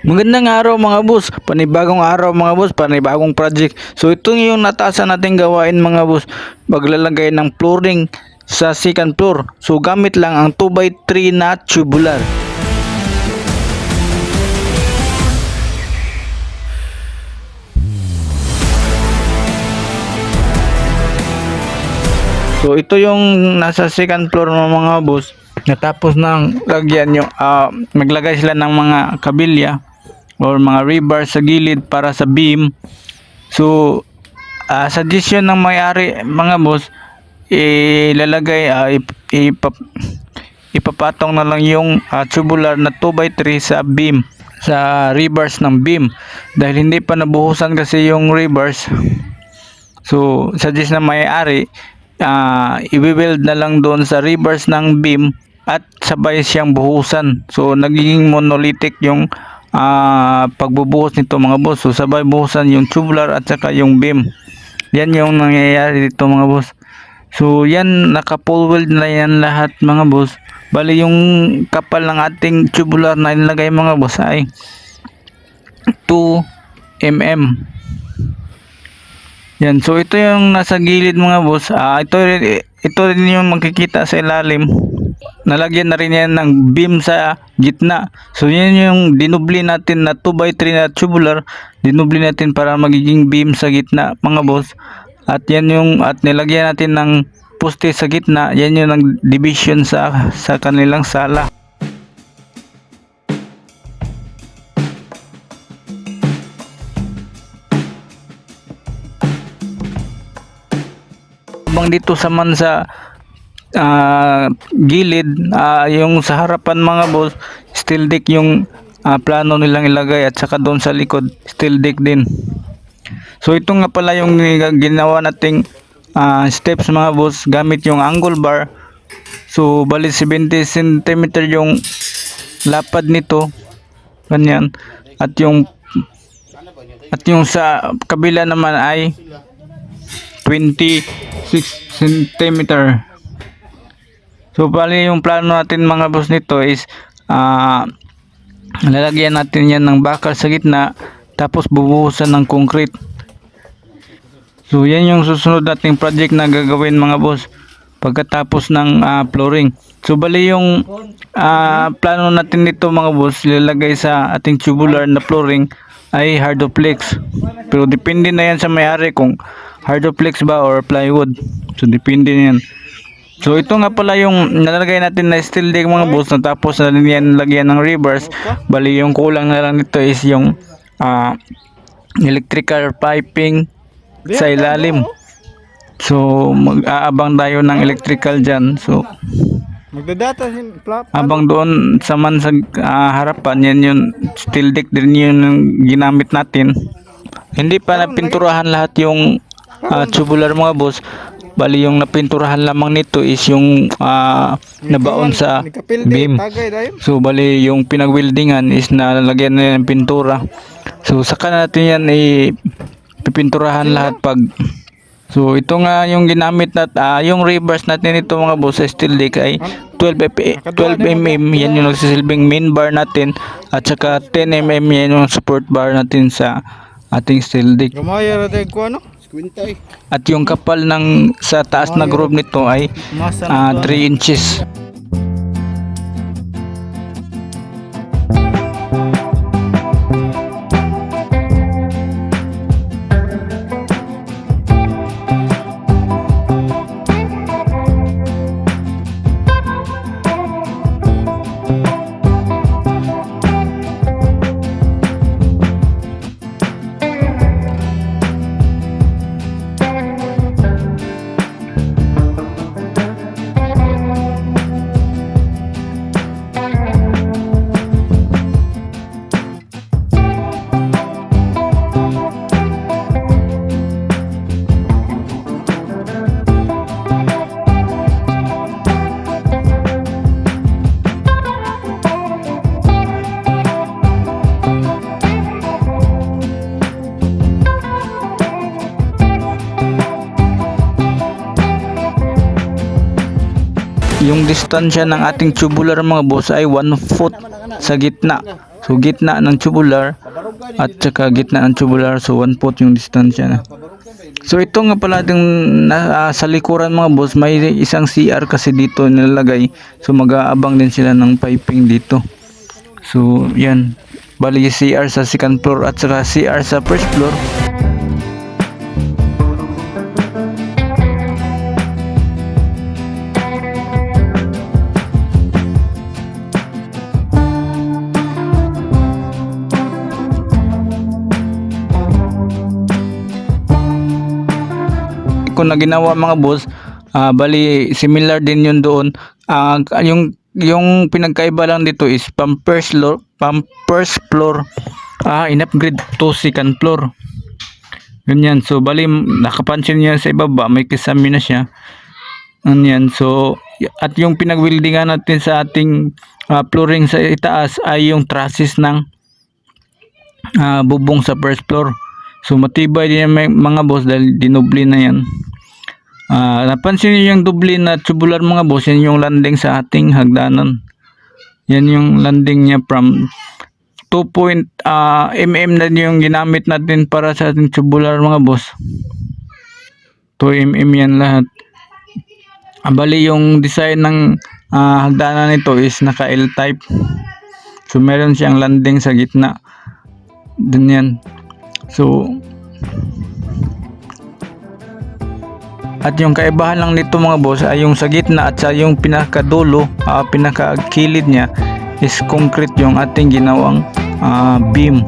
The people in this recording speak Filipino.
Magandang araw mga boss, panibagong araw mga boss, panibagong project. So ito yung natasan natin gawain mga boss, maglalagay ng flooring sa second floor. So gamit lang ang 2x3 na tubular. So ito yung nasa second floor mga boss. Natapos nang lagyan yung maglagay sila ng mga kabilya or mga rebar sa gilid para sa beam. So suggestion ng may-ari mga boss, ilalagay ipapatong na lang yung tubular na 2x3 sa beam, sa rebars ng beam, dahil hindi pa nabuhusan kasi yung rebars. So suggest na may-ari, i-build na lang doon sa rebars ng beam at sabay siyang buhusan. So nagiging monolithic yung pagbubuhos nito mga boss. So sabay buhusan yung tubular at saka yung beam. Yan yung nangyayari dito mga boss. So yan, naka full weld na yan lahat mga boss. Bali yung kapal ng ating tubular na nilagay mga boss ay 2 mm. Yan, so ito yung nasa gilid mga boss. Ito rin yung makikita sa ilalim. Nalagyan na rin yan ng beam sa gitna. So yan yung dinubli natin na 2x3 na tubular. Dinubli natin para magiging beam sa gitna mga boss. At yan yung, at nilagyan natin ng poste sa gitna. Yan yung ng division sa kanilang sala. Bang dito sa gilid, yung sa harapan mga boss, steel deck yung plano nilang ilagay, at saka doon sa likod steel deck din. So ito nga pala yung ginawa nating steps mga boss, gamit yung angle bar. So bali 70 cm yung lapad nito, ganyan, at yung sa kabila naman ay 26 cm. So bali yung plano natin mga boss nito is lalagyan natin yan ng bakal sa gitna, tapos bubuhusan ng concrete. So yan yung susunod nating project na gagawin mga boss pagkatapos ng flooring. So bali yung plano natin nito mga boss, lalagay sa ating tubular na flooring ay hardoplex. Pero depende na yan sa may-ari kung hardoplex ba or plywood. So depende na yan. So ito nga pala yung nalagay natin na steel deck mga boss, natapos na rin yan lagyan ng rebars. Bali yung kulang na lang nito is yung electrical piping sa ilalim. So mag-aabang tayo ng electrical dyan. So magdadata abang doon sa harapan, yan yung steel deck din yung ginamit natin. Hindi pa napinturahan lahat yung tubular mga boss. Bali yung napinturahan lamang nito is yung nabaon sa beam. So bali yung pinag-weldingan is nalalagyan na ng pintura. So saka natin yan ipipinturahan lahat pag. So ito nga yung ginamit yung rebars natin ito mga boss sa steel deck ay 12 mm. Yan yung nagsisilbing main bar natin, at saka 10 mm yan yung support bar natin sa ating steel deck. At yung kapal sa taas na groove nito ay 3 inches. Yung distansya ng ating tubular mga boss ay 1 foot sa gitna. So gitna ng tubular at saka gitna ng tubular, so 1 foot yung distansya na. So ito nga pala sa likuran mga boss, may isang CR kasi dito nilalagay. So mag-aabang din sila ng piping dito. So yan, bali CR sa second floor at saka CR sa first floor. Kung na ginawa mga boss, bali similar din yun doon. Yung pinagkaiba lang dito is from first floor, in-upgrade to second floor. Ganyan. So bali nakapansin niya sa ibaba, may kisame na siya. Ganyan. So at yung pinagwildingan natin sa ating flooring sa itaas ay yung trusses ng bubong sa first floor. So matibay din yan mga boss dahil dinubli na yan. Napansin niyo yung dubli na tubular mga boss, yan yung landing sa ating hagdanan. Yan yung landing niya from 2 mm na yung ginamit natin para sa ating tubular mga boss. 2 mm yan lahat. Bali yung design ng hagdanan nito is naka L-type. So meron siyang landing sa gitna. Dun yan. So at yung kaibahan lang nito mga boss ay yung sa gitna at sa yung pinakadulo, pinakakilid niya is concrete yung ating ginawang beam.